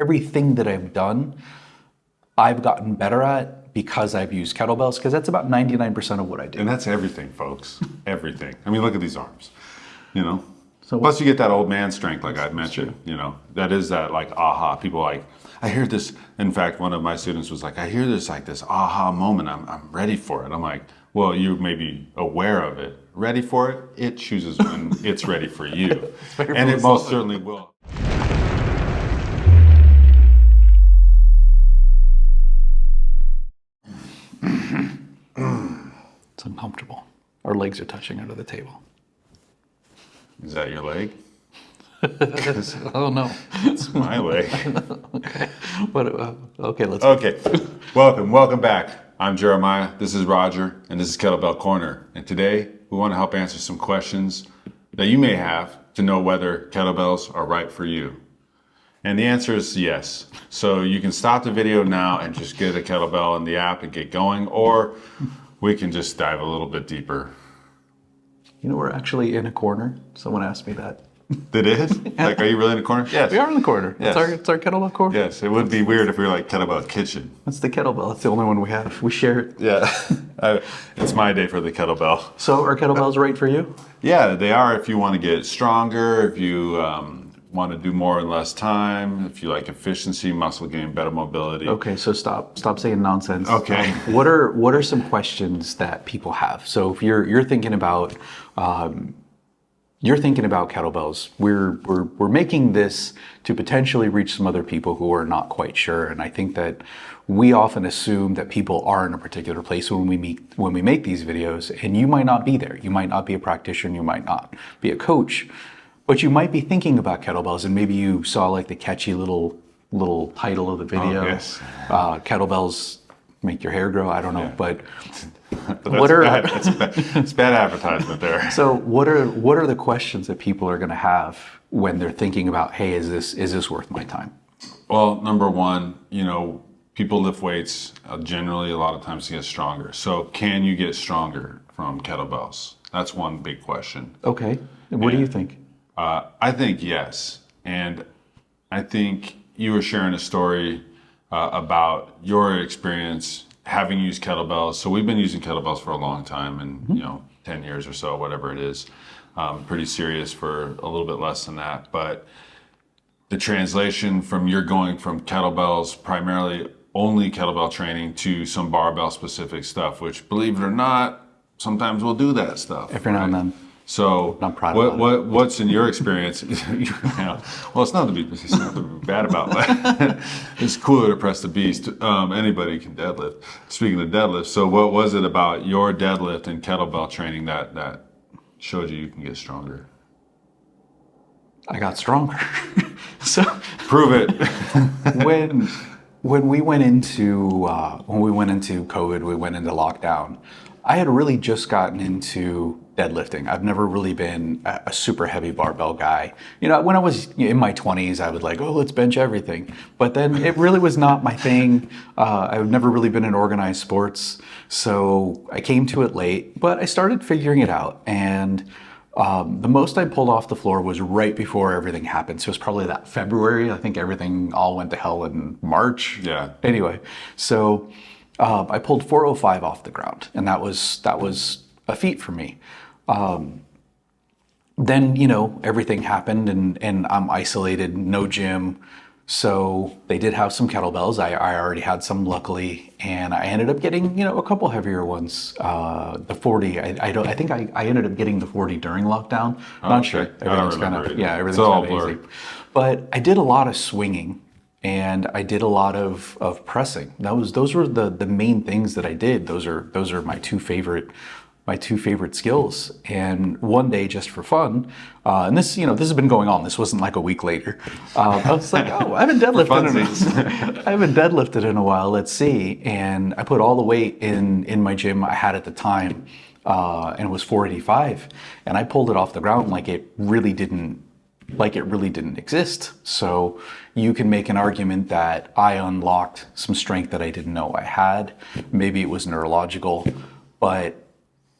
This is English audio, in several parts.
everything that I've done, I've gotten better at because I've used kettlebells, because that's about 99% of what I do. And that's everything, folks. Everything. I mean, look at these arms, you know? So plus you get that old man strength, like I mentioned, you know, that is that like aha. People like, I hear this. In fact, one of my students was like, I hear this like this aha moment. I'm ready for it. I'm like, well, you may be aware of it. Ready for it? It chooses when it's ready for you. And it most certainly will. It's uncomfortable. Our legs are touching under the table. Is that your leg? Oh no, It's my leg. Okay, but okay, let's. Okay, welcome back. I'm Jeremiah, this is Roger, and this is Kettlebell Corner. And today, we want to help answer some questions that you may have to know whether kettlebells are right for you. And the answer is yes. So you can stop the video now and just get a kettlebell in the app and get going, or we can just dive a little bit deeper. You know, we're actually in a corner. Someone asked me that. It is? Like, are you really in the corner? Yes. We are in the corner. Yes. It's our kettlebell corner. Yes, it would be weird if we were like kettlebell kitchen. That's the kettlebell. It's the only one we have. We share it. Yeah, it's my day for the kettlebell. So are kettlebells right for you? Yeah, they are if you want to get stronger, if you want to do more in less time, if you like efficiency, muscle gain, better mobility. Okay, so stop saying nonsense. Okay. What are some questions that people have? So if you're thinking about kettlebells, we're making this to potentially reach some other people who are not quite sure. And I think that we often assume that people are in a particular place when we make these videos, and you might not be there. You might not be a practitioner, you might not be a coach, but you might be thinking about kettlebells, and maybe you saw like the catchy little title of the video. Oh, yes. Kettlebells make your hair grow. I don't know, Yeah. but But that's bad. It's bad advertisement there. so what are the questions that people are going to have when they're thinking about, hey, is this worth my time? Well, number one, you know, people lift weights generally a lot of times to get stronger. So can you get stronger from kettlebells? That's one big question. Okay. What do you think? I think yes. And I think you were sharing a story about your experience having used kettlebells. So we've been using kettlebells for a long time, and you know, 10 years or so, whatever it is. Pretty serious for a little bit less than that. But the translation from you're going from kettlebells, primarily only kettlebell training, to some barbell specific stuff, which, believe it or not, sometimes we'll do that stuff. Every now and then. So I'm proud about what's in your experience? Well, it's not to be bad about, but it's cooler to press the beast. Anybody can deadlift. Speaking of deadlift, so what was it about your deadlift and kettlebell training that showed you can get stronger? I got stronger. So Prove it. when we went into COVID, we went into lockdown. I had really just gotten into deadlifting. I've never really been a super heavy barbell guy. You know, when I was in my 20s, I would like, oh, let's bench everything. But then it really was not my thing. I've never really been in organized sports. So I came to it late, but I started figuring it out. And the most I pulled off the floor was right before everything happened. So it was probably that February. I think everything all went to hell in March. Yeah. Anyway, so I pulled 405 off the ground, and that was a feat for me. Then, you know, everything happened, and I'm isolated, no gym. So they did have some kettlebells. I already had some, luckily, and I ended up getting, you know, a couple heavier ones. The 40. I think I ended up getting the 40 during lockdown. Not sure. Everything's kind of everything's kind of easy. But I did a lot of swinging, and I did a lot of pressing. Those were the main things that I did. Those are my two favorite skills. And one day, just for fun, and this has been going on. This wasn't like a week later. I was like, oh, I haven't deadlifted in a while. Let's see. And I put all the weight in my gym I had at the time, and it was 485. And I pulled it off the ground like it really didn't exist. So you can make an argument that I unlocked some strength that I didn't know I had. Maybe it was neurological, but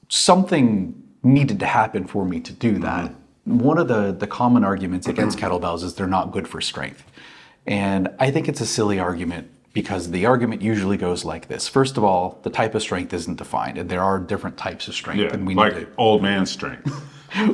something needed to happen for me to do that. One of the common arguments against kettlebells is they're not good for strength. And I think it's a silly argument because the argument usually goes like this. First of all, the type of strength isn't defined, and there are different types of strength. Yeah, And like old man strength.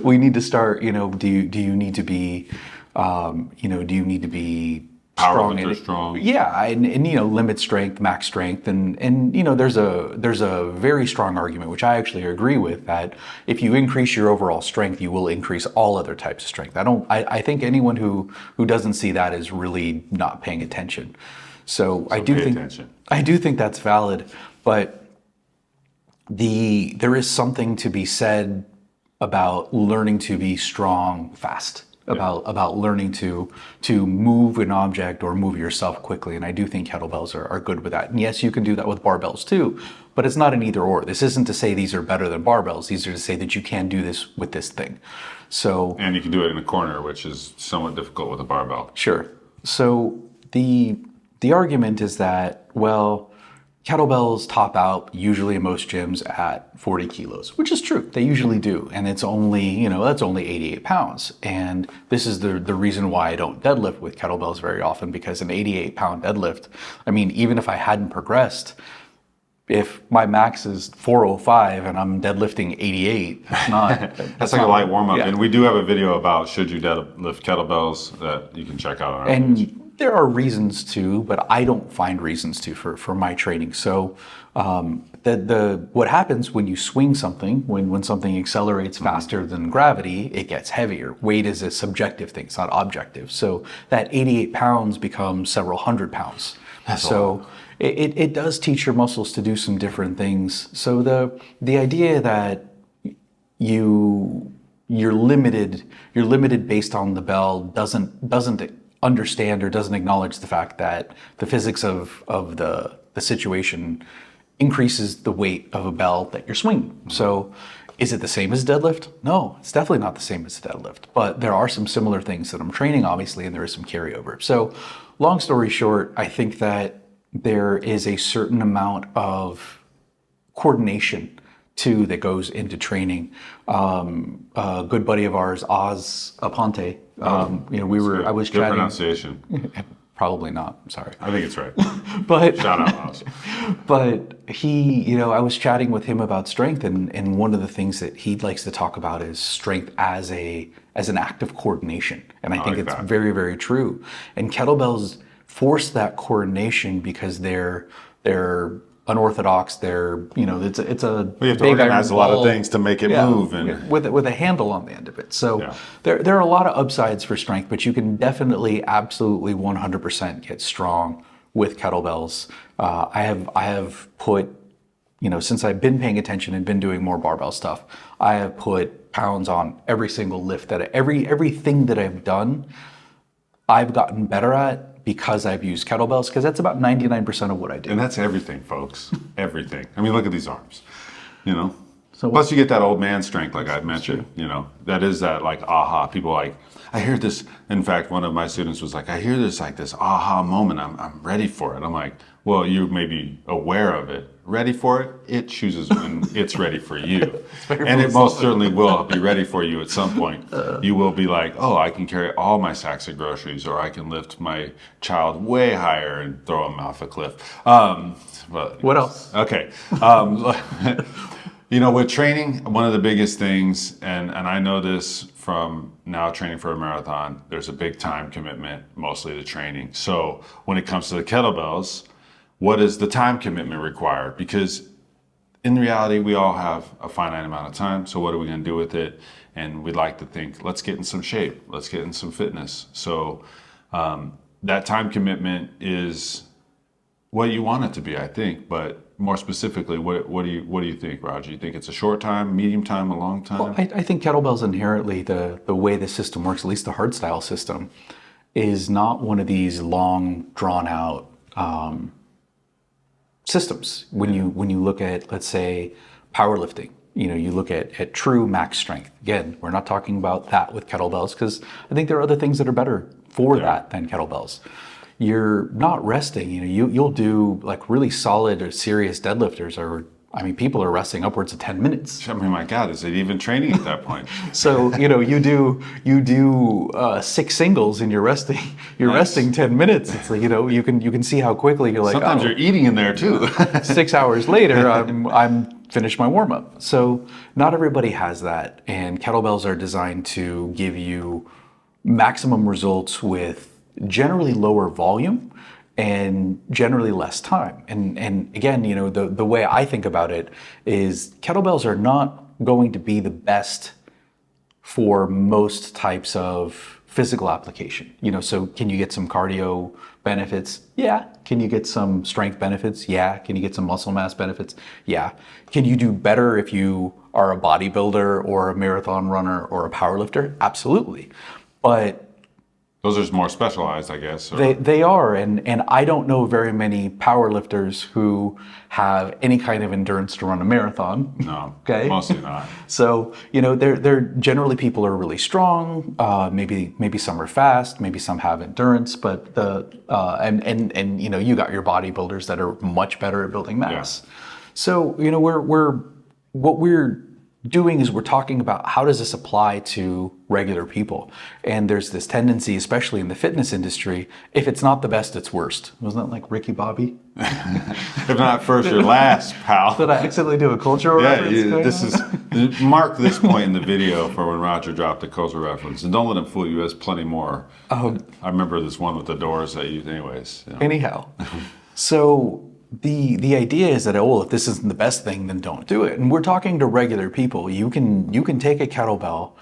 we need to start, do you need to be, do you need to be strong? Powerlifter strong. Yeah, and limit strength, max strength, and there's a very strong argument, which I actually agree with, that if you increase your overall strength, you will increase all other types of strength. I think anyone who doesn't see that is really not paying attention. So I do think that's valid, but there is something to be said about learning to be strong fast, about learning to move an object or move yourself quickly. And I do think kettlebells are good with that. And yes, you can do that with barbells too, but it's not an either or. This isn't to say these are better than barbells. These are to say that you can do this with this thing. And you can do it in a corner, which is somewhat difficult with a barbell. Sure. So the argument is that, well, kettlebells top out usually in most gyms at 40 kilos, which is true. They usually do. And it's only, that's only 88 pounds. And this is the reason why I don't deadlift with kettlebells very often, because an 88-pound deadlift, even if I hadn't progressed, if my max is 405 and I'm deadlifting 88, that's not... That's like a light warm-up. Yeah. And we do have a video about should you deadlift kettlebells that you can check out on our page. There are reasons to, but I don't find reasons to for my training. So what happens when you swing something, when something accelerates faster than gravity, it gets heavier. Weight is a subjective thing, it's not objective. So that 88 pounds becomes several hundred pounds. So it does teach your muscles to do some different things. So the idea that you're limited based on the bell doesn't understand or doesn't acknowledge the fact that the physics of the situation increases the weight of a bell that you're swinging. So is it the same as deadlift? No, it's definitely not the same as deadlift, but there are some similar things that I'm training, obviously, and there is some carryover. So long story short, I think that there is a certain amount of coordination too that goes into training. A good buddy of ours, Oz Aponte, I was good chatting. Pronunciation. Probably not. I'm sorry. I think it's right. But shout out, Oz. But he, I was chatting with him about strength, and one of the things that he likes to talk about is strength as an act of coordination, and I think it's very, very true. And kettlebells force that coordination because they're unorthodox. They're, it's a you have to organize a lot of things to make it move, and with a handle on the end of it. So there are a lot of upsides for strength, but you can definitely, absolutely, 100% get strong with kettlebells. I have put, since I've been paying attention and been doing more barbell stuff, I have put pounds on every single lift everything that I've done, I've gotten better at because I've used kettlebells, because that's about 99% of what I do. And that's everything, folks. Everything. Look at these arms. So plus you get that old man strength, like I mentioned. That is that like aha. People like, I hear this. In fact, one of my students was like, I hear this aha moment. I'm ready for it. I'm like, well, you may be aware of it. Ready for it? It chooses when it's ready for you. And it most certainly will be ready for you at some point. You will be like, oh, I can carry all my sacks of groceries, or I can lift my child way higher and throw him off a cliff. What else? Okay. With training, one of the biggest things, and I know this from now training for a marathon, there's a big time commitment, mostly to training. So when it comes to the kettlebells, what is the time commitment required? Because in reality, we all have a finite amount of time. So what are we going to do with it? And we'd like to think, let's get in some shape. Let's get in some fitness. So that time commitment is what you want it to be, I think. But more specifically, what do you think, Roger? You think it's a short time, medium time, a long time? Well, I think kettlebells inherently, the way the system works, at least the hardstyle system, is not one of these long, drawn out systems. When you look at, let's say, powerlifting, you look at true max strength. Again, we're not talking about that with kettlebells, because I think there are other things that are better for that than kettlebells. You're not resting. You'll do like really solid or serious deadlifters I mean, people are resting upwards of 10 minutes. I mean, my God, is it even training at that point? So, you do 6 singles and you're resting, resting 10 minutes. It's like, you can see how quickly you're like, Sometimes you're eating in there too. 6 hours later, I'm finished my warm up. So not everybody has that. And kettlebells are designed to give you maximum results with generally lower volume and generally less time. And again, the way I think about it is kettlebells are not going to be the best for most types of physical application. So can you get some cardio benefits? Yeah. Can you get some strength benefits? Yeah. Can you get some muscle mass benefits? Yeah. Can you do better if you are a bodybuilder or a marathon runner or a powerlifter? Absolutely. But those are more specialized, I guess. They are, and I don't know very many powerlifters who have any kind of endurance to run a marathon. No, okay, mostly not. So they're generally people are really strong. Maybe some are fast, maybe some have endurance, but and you got your bodybuilders that are much better at building mass. Yeah. So what we're doing is we're talking about how does this apply to regular people. And there's this tendency, especially in the fitness industry, if it's not the best, it's worst. Wasn't that like Ricky Bobby? If not first, you're last, pal. Did I accidentally do a cultural reference? Yeah, mark this point in the video for when Roger dropped the cultural reference. And don't let him fool you, there's plenty more. I remember this one with the doors that you, anyways. Anyhow, so the idea is that, if this isn't the best thing, then don't do it. And we're talking to regular people. You can take a kettlebell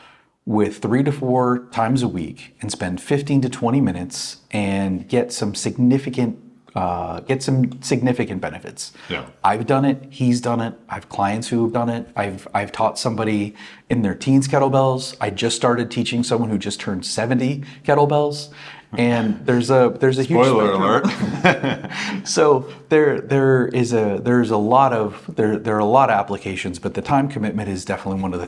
with 3 to 4 times a week and spend 15 to 20 minutes and get some significant benefits. Yeah. I've done it. He's done it. I have clients who have done it. I've taught somebody in their teens kettlebells. I just started teaching someone who just turned 70 kettlebells. And there's a huge spoiler alert. So there are a lot of applications, but the time commitment is definitely one of the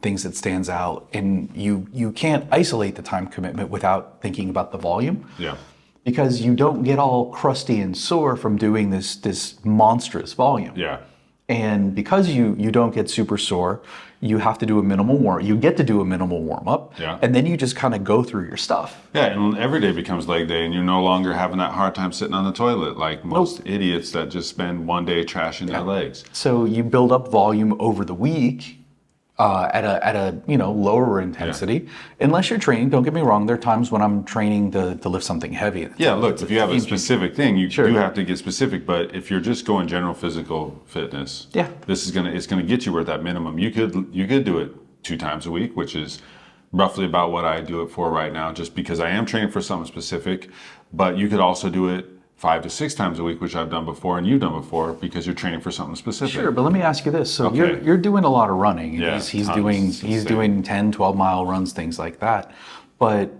things that stands out. And you can't isolate the time commitment without thinking about the volume. Yeah. Because you don't get all crusty and sore from doing this monstrous volume. Yeah. And because you don't get super sore, you have to do a minimal warm. You get to do a minimal warm up, Yeah. and then you just kind of go through your stuff. Yeah, and every day becomes leg day, and you're no longer having that hard time sitting on the toilet like most idiots that just spend one day trashing their legs. So you build up volume over the week at a lower intensity, unless you're training. Don't get me wrong. There are times when I'm training to lift something heavy. Yeah, look, if you have a specific thing, you do have to get specific. But if you're just going general physical fitness, it's gonna get you where that minimum. You could do it 2 times a week, which is roughly about what I do it for right now, just because I am training for something specific. But you could also do it 5 to 6 times a week, which I've done before and you've done before, because you're training for something specific. Sure, but let me ask you this. So you're doing a lot of running. Yeah, he's doing 10, 12-mile runs, things like that. But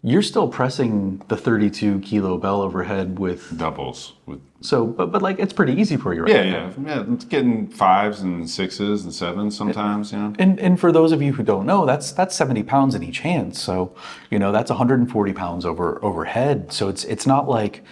you're still pressing the 32 kilo bell overhead with doubles. But like it's pretty easy for you, right? Yeah. It's getting 5s and 6s and 7s sometimes, And for those of you who don't know, that's 70 pounds in each hand. So that's 140 pounds overhead. So it's not like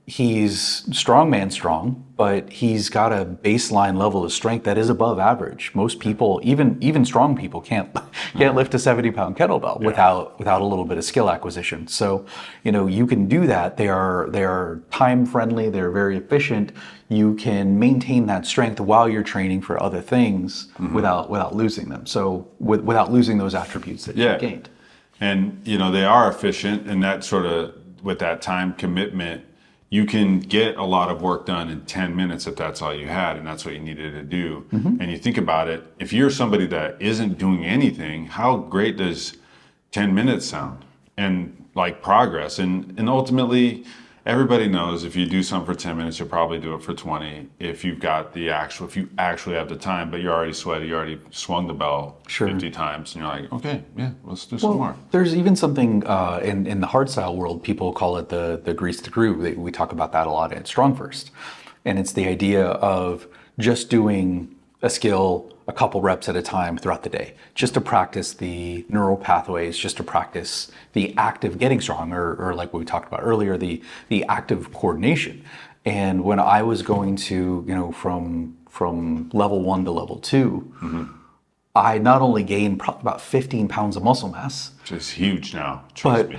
he's strongman strong, but he's got a baseline level of strength that is above average. Most people, even strong people, can't lift a 70-pound kettlebell without a little bit of skill acquisition. So you can do that. They are time friendly. They're very efficient. You can maintain that strength while you're training for other things without losing them. So without losing those attributes that you've gained. And they are efficient, and that sort of, with that time commitment, you can get a lot of work done in 10 minutes if that's all you had and that's what you needed to do. And you think about it, if you're somebody that isn't doing anything, how great does 10 minutes sound? And like progress. And ultimately, everybody knows if you do something for 10 minutes, you'll probably do it for 20 if you actually have the time, but you're already sweaty, you already swung the bell 50 times, and you're like, okay, let's do some more. There's even something in the hardstyle world, people call it the grease the groove. We talk about that a lot at Strong First. And it's the idea of just doing a skill a couple reps at a time throughout the day, just to practice the neural pathways, just to practice the active getting strong, or like what we talked about earlier, the active coordination. And when I was going to, from level 1 to level 2, I not only gained probably about 15 pounds of muscle mass, Which is huge now. Trust me.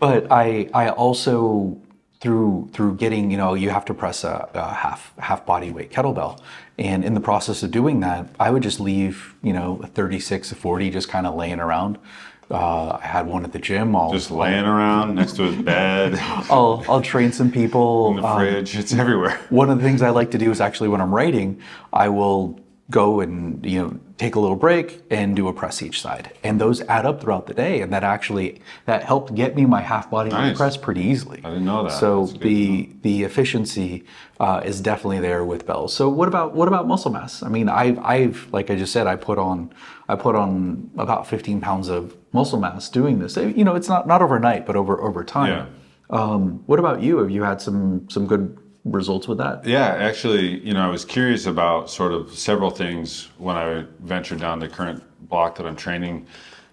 but I also through getting, you have to press a half body weight kettlebell, and in the process of doing that, I would just leave a 36, a 40 just kind of laying around. I had one at the gym. Just laying around next to his bed, I'll train some people in the fridge. It's everywhere. One of the things I like to do is actually when I'm writing, I will go and take a little break and do a press each side, and those add up throughout the day, and that helped get me my half body weight press pretty easily. I didn't know that. So the efficiency is definitely there with bells. So what about muscle mass? I mean, I've like I just said, I put on about 15 pounds of muscle mass doing this. It's not overnight, but over time. Yeah. What about you? Have you had some good results with that? Yeah, actually, I was curious about sort of several things when I ventured down the current block that I'm training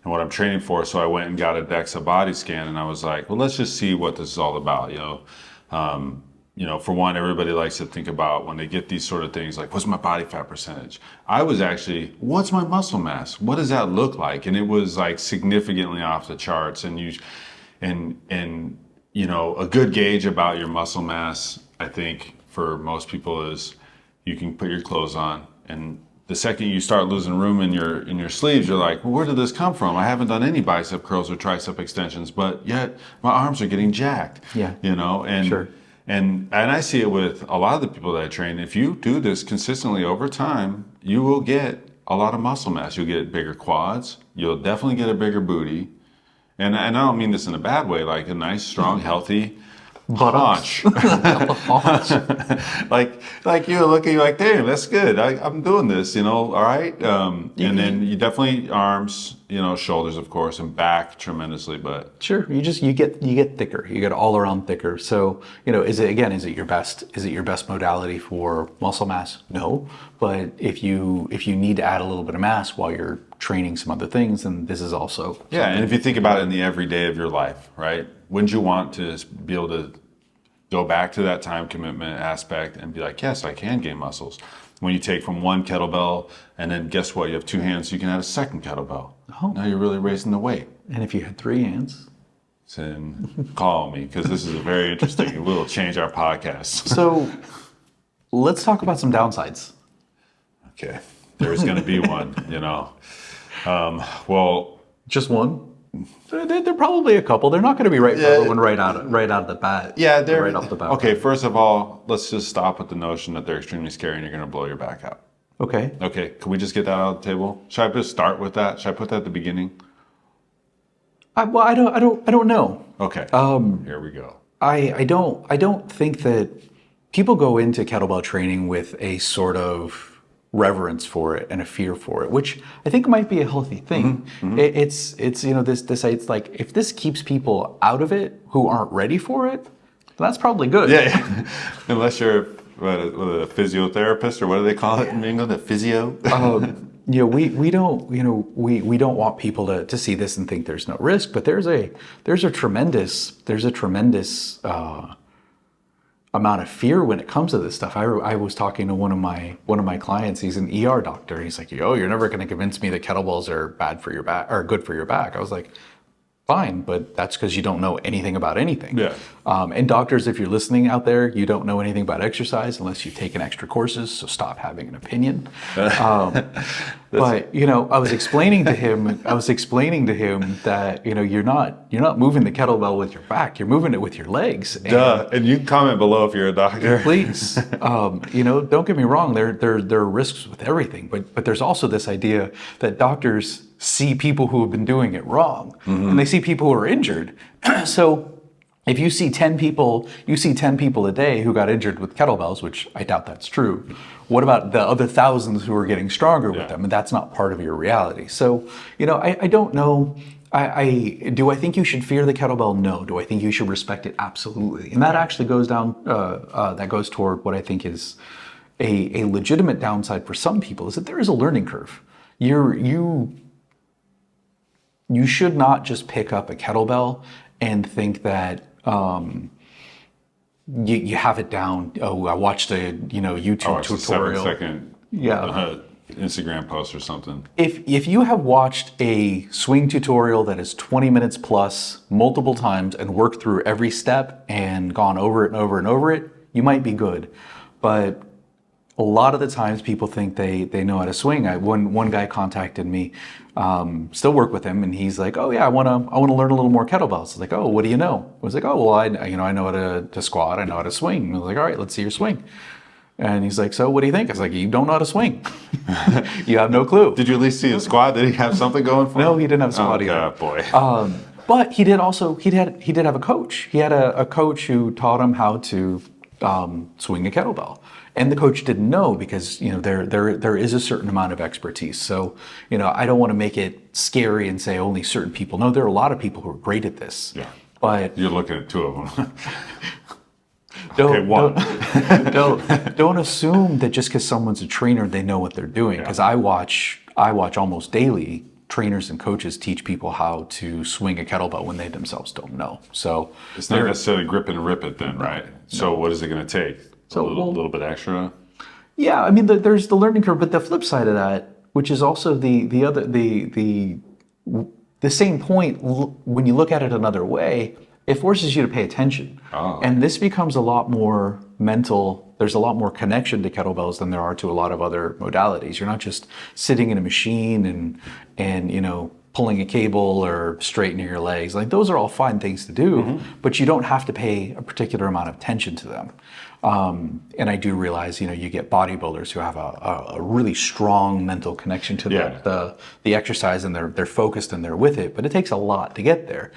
and what I'm training for. So I went and got a DEXA body scan, and I was like, well, let's just see what this is all about. For one, everybody likes to think about when they get these sort of things, like, what's my body fat percentage? I was actually, what's my muscle mass? What does that look like? And it was like significantly off the charts. And a good gauge about your muscle mass, I think, for most people is you can put your clothes on, and the second you start losing room in your sleeves, you're like, well, where did this come from? I haven't done any bicep curls or tricep extensions, but yet my arms are getting jacked. Yeah. And sure. And I see it with a lot of the people that I train. If you do this consistently over time, you will get a lot of muscle mass. You'll get bigger quads. You'll definitely get a bigger booty. And I don't mean this in a bad way, like a nice, strong, healthy haunch. like you look at you like, damn, that's good. I'm doing this, all right. And then you definitely arms, shoulders, of course, and back tremendously. But sure, you get thicker. You get all around thicker. So is it your best modality for muscle mass? No, but if you need to add a little bit of mass while you're training some other things, then this is also And if you think about it in the everyday of your life, right? Wouldn't you want to be able to go back to that time commitment aspect and be like, yes, I can gain muscles? When you take from one kettlebell, and then guess what? You have two hands, so you can add a second kettlebell. Oh. Now you're really raising the weight. And if you had three hands? Then call me, because this is a very interesting, we'll change our podcast. So let's talk about some downsides. Okay, there's going to be one, well, just one? They're probably a couple. They're not going to be right for everyone right out of the bat. Yeah, they're right off the bat. Okay, first of all, let's just stop with the notion that they're extremely scary and you're going to blow your back out. Okay. Okay, can we just get that out of the table? Should I just start with that? Should I put that at the beginning? I don't know. Okay. Here we go. I don't think that people go into kettlebell training with a sort of reverence for it and a fear for it, which I think might be a healthy thing. Mm-hmm. It's it's like, if this keeps people out of it who aren't ready for it, that's probably good. Yeah. Unless you're a physiotherapist, or what do they call it in England, a physio? We don't want people to see this and think there's no risk, but there's a tremendous amount of fear when it comes to this stuff. I was talking to one of my clients. He's an ER doctor. He's like, you're never going to convince me that kettlebells are bad for your back or good for your back. I was like, fine, but that's because you don't know anything about anything. Yeah. And doctors, if you're listening out there, you don't know anything about exercise unless you've taken extra courses. So stop having an opinion. But I was explaining to him that you're not moving the kettlebell with your back. You're moving it with your legs. And you can comment below if you're a doctor. Please. Don't get me wrong. There are risks with everything, but there's also this idea that doctors see people who have been doing it wrong, and they see people who are injured. So if you see 10 people a day who got injured with kettlebells, which I doubt that's true, what about the other thousands who are getting stronger with them? And that's not part of your reality. So, I don't know. Do I think you should fear the kettlebell? No. Do I think you should respect it? Absolutely. And that actually goes down, that goes toward what I think is a legitimate downside for some people is that there is a learning curve. You should not just pick up a kettlebell and think that you have it down. Oh, I watched a YouTube tutorial. A 7-second Instagram post or something. If you have watched a swing tutorial that is 20 minutes plus multiple times and worked through every step and gone over it and over and over it, you might be good. But a lot of the times people think they know how to swing. One guy contacted me, still work with him, and he's like, "Oh yeah, I want to learn a little more kettlebells." I was like, "Oh, what do you know?" I was like, "Oh well, I know how to squat. I know how to swing." I was like, "All right, let's see your swing." And he's like, "So what do you think?" I was like, "You don't know how to swing. You have no clue." Did you at least see his squat? Did he have something going for him? No, he didn't have a squat either. Oh boy. But he did have a coach. He had a coach who taught him how to swing a kettlebell. And the coach didn't know because there is a certain amount of expertise. So I don't want to make it scary and say only certain people. No, there are a lot of people who are great at this. Yeah. But you're looking at two of them. Don't assume that just because someone's a trainer they know what they're doing. Because I watch almost daily trainers and coaches teach people how to swing a kettlebell when they themselves don't know. So it's not necessarily grip and rip it then, right? So what is it going to take? A little bit extra? Yeah, I mean, there's the learning curve, but the flip side of that, which is also the same point, when you look at it another way, it forces you to pay attention. Oh. And this becomes a lot more mental. There's a lot more connection to kettlebells than there are to a lot of other modalities. You're not just sitting in a machine and pulling a cable or straightening your legs. Like those are all fine things to do, but you don't have to pay a particular amount of attention to them. And I do realize, you get bodybuilders who have a really strong mental connection to the exercise, and they're focused and they're with it, but it takes a lot to get there.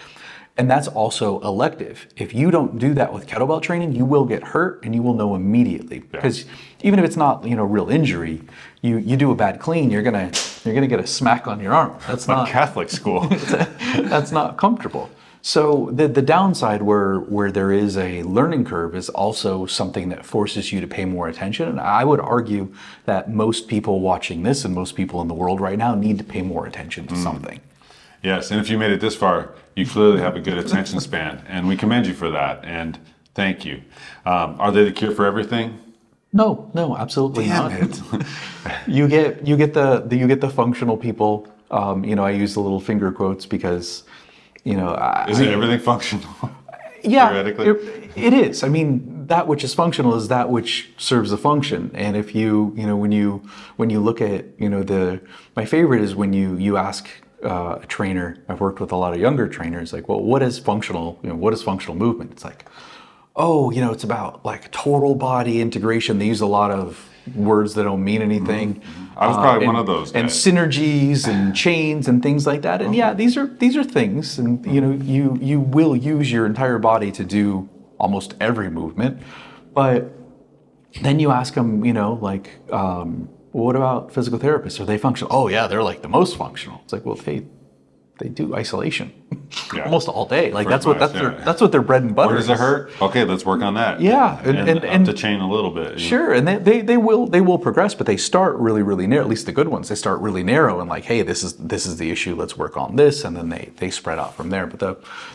And that's also elective. If you don't do that with kettlebell training, you will get hurt and you will know immediately. Because even if it's not, real injury, you do a bad clean, you're gonna get a smack on your arm. That's not Catholic school. That's not comfortable. So the downside where there is a learning curve is also something that forces you to pay more attention. And I would argue that most people watching this and most people in the world right now need to pay more attention to something. Yes, and if you made it this far, you clearly have a good attention span, and we commend you for that, and thank you. Are they the cure for everything? No, absolutely Damn not. it. You get the functional people. I use the little finger quotes because Isn't everything functional? Yeah, theoretically? it is. I mean, that which is functional is that which serves a function. And if when you look at my favorite is when you ask a trainer. I've worked with a lot of younger trainers. Like, well, what is functional? What is functional movement? It's like, oh, it's about like total body integration. They use a lot of words that don't mean anything. I was probably one of those guys. And synergies and chains and things like that. And these are things, and you will use your entire body to do almost every movement. But then you ask them, what about physical therapists? Are they functional? Oh yeah, they're like the most functional. It's like, well, they do isolation almost all day. Like that's what their bread and butter. Where does it hurt? Okay, let's work on that. Yeah, and up the chain a little bit. Sure, and they will progress, but they start really narrow. At least the good ones, they start really narrow and like, hey, this is the issue. Let's work on this, and then they spread out from there. But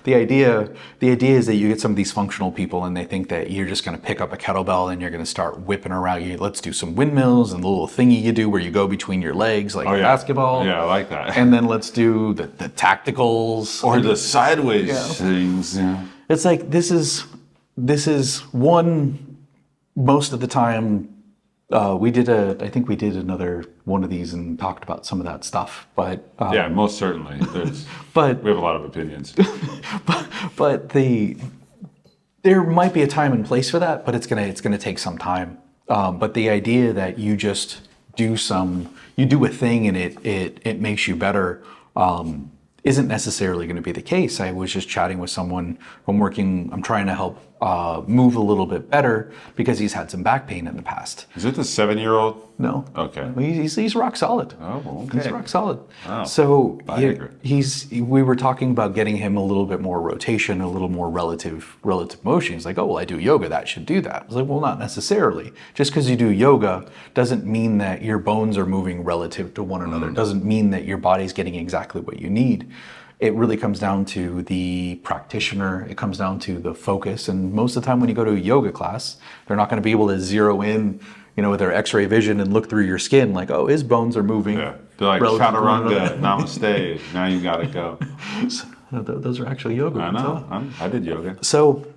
the idea is that you get some of these functional people, and they think that you're just going to pick up a kettlebell and you're going to start whipping around. Let's do some windmills and the little thingy you do where you go between your legs like basketball. Yeah, I like that. And then let's do the tacticals or the sideways things. Yeah. It's like this is one. Most of the time, I think we did another one of these and talked about some of that stuff. But most certainly. But we have a lot of opinions. but there might be a time and place for that, but it's gonna take some time. But the idea that you just do a thing and it makes you better. Isn't necessarily going to be the case. I was just chatting with someone I'm trying to help move a little bit better because he's had some back pain in the past. Is it the 7-year-old? No. Okay. He's rock solid. Oh, okay. He's rock solid. Wow. So Viagra. we were talking about getting him a little bit more rotation, a little more relative motion. He's like, oh, well, I do yoga. That should do that. I was like, well, not necessarily. Just because you do yoga doesn't mean that your bones are moving relative to one another. It doesn't mean that your body's getting exactly what you need. It really comes down to the practitioner. It comes down to the focus. And most of the time when you go to a yoga class, they're not going to be able to zero in, with their x-ray vision and look through your skin like, oh, his bones are moving. Yeah. They're like, chaturanga, namaste, now you got to go. So, those are actually yoga. I know. I did yoga. So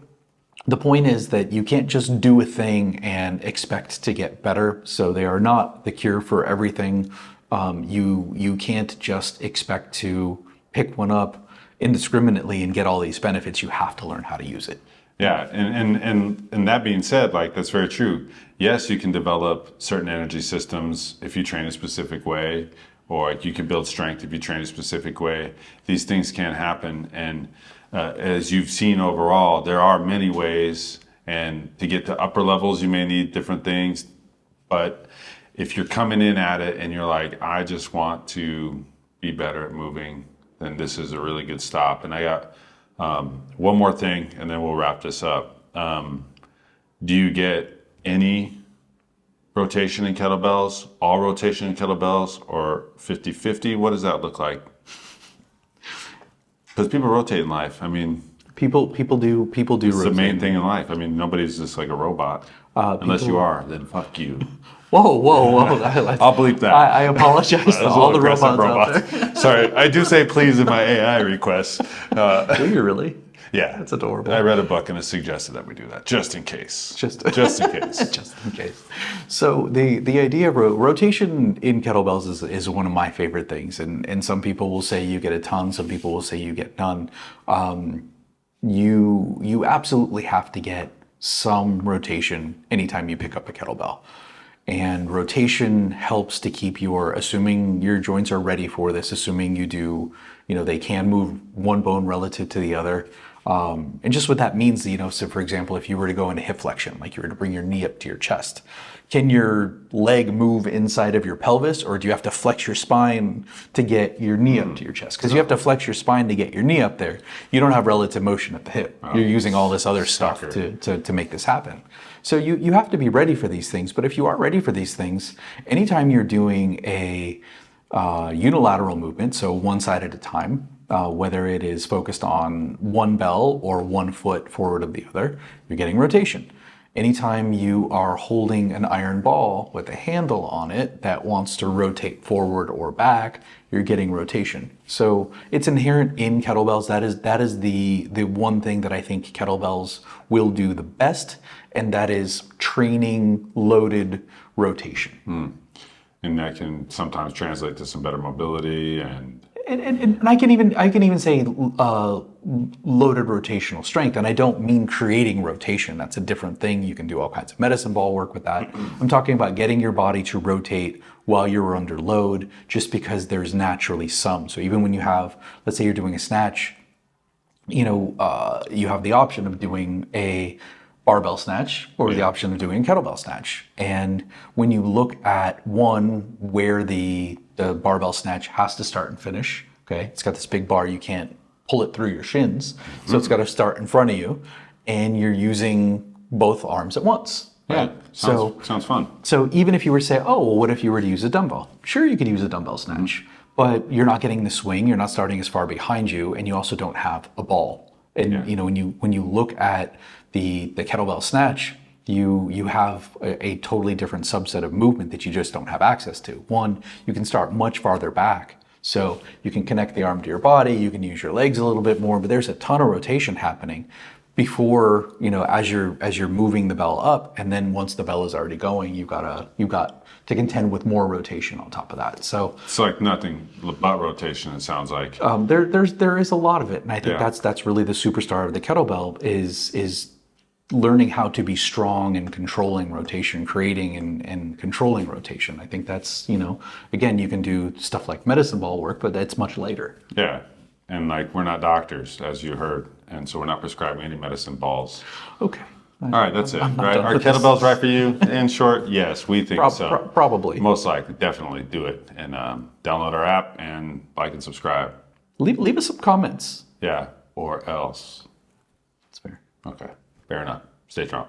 the point is that you can't just do a thing and expect to get better. So they are not the cure for everything. You can't just expect to pick one up indiscriminately and get all these benefits. You have to learn how to use it. Yeah, and that being said, like, that's very true. Yes, you can develop certain energy systems if you train a specific way, or you can build strength if you train a specific way. These things can happen, and as you've seen overall, there are many ways, and to get to upper levels, you may need different things. But if you're coming in at it and you're like, I just want to be better at moving, then this is a really good stop. And I got one more thing, and then we'll wrap this up. Do you get any rotation in kettlebells, all rotation in kettlebells, or 50-50? What does that look like? Because people rotate in life. I mean, people do it's rotate. The main thing in life. I mean, nobody's just like a robot. Unless you are, then fuck you. Whoa. I'll bleep that. I apologize to all the robots out there. Sorry, I do say please in my AI requests. Do you really? Yeah. That's adorable. I read a book and it suggested that we do that, just in case. Just in case. Just in case. So the idea of rotation in kettlebells is one of my favorite things. And some people will say you get a ton, some people will say you get none. You absolutely have to get some rotation anytime you pick up a kettlebell. And rotation helps to keep assuming your joints are ready for this, assuming you do, they can move one bone relative to the other. And just what that means, so for example, if you were to go into hip flexion, like you were to bring your knee up to your chest, can your leg move inside of your pelvis, or do you have to flex your spine to get your knee up to your chest? Because you have to flex your spine to get your knee up there. You don't have relative motion at the hip. You're using all this other stuff to make this happen. So you have to be ready for these things. But if you are ready for these things, anytime you're doing a unilateral movement, so one side at a time, whether it is focused on one bell or one foot forward of the other, you're getting rotation. Anytime you are holding an iron ball with a handle on it that wants to rotate forward or back, you're getting rotation. So it's inherent in kettlebells. That is the one thing that I think kettlebells will do the best, and that is training loaded rotation. And that can sometimes translate to some better mobility and I can even say loaded rotational strength, and I don't mean creating rotation. That's a different thing. You can do all kinds of medicine ball work with that. I'm talking about getting your body to rotate while you're under load, just because there's naturally some. So even when you have, let's say you're doing a snatch, you have the option of doing a barbell snatch or the option of doing a kettlebell snatch. And when you look at one where the barbell snatch has to start and finish, okay, it's got this big bar, you can't pull it through your shins, so it's got to start in front of you, and you're using both arms at once. Yeah, sounds fun. So even if you were to say, oh, well, what if you were to use a dumbbell? Sure, you could use a dumbbell snatch, but you're not getting the swing, you're not starting as far behind you, and you also don't have a ball. And when you look at the kettlebell snatch, you have a totally different subset of movement that you just don't have access to. One, you can start much farther back, so you can connect the arm to your body, you can use your legs a little bit more, but there's a ton of rotation happening before, as you're moving the bell up, and then once the bell is already going, you've got to contend with more rotation on top of that. So it's like nothing but rotation, it sounds like. There is a lot of it, and I think that's really the superstar of the kettlebell is learning how to be strong in controlling rotation, creating and controlling rotation. I think that's, again, you can do stuff like medicine ball work, but it's much later. Yeah. And like, we're not doctors, as you heard. And so we're not prescribing any medicine balls. Okay. All right, that's it. I'm not Right? done Are with this. kettlebells right for you? In short, yes, we think so. Probably. Most likely, definitely do it. And download our app and like and subscribe. Leave us some comments. Yeah, or else. That's fair. Okay, fair enough. Stay strong.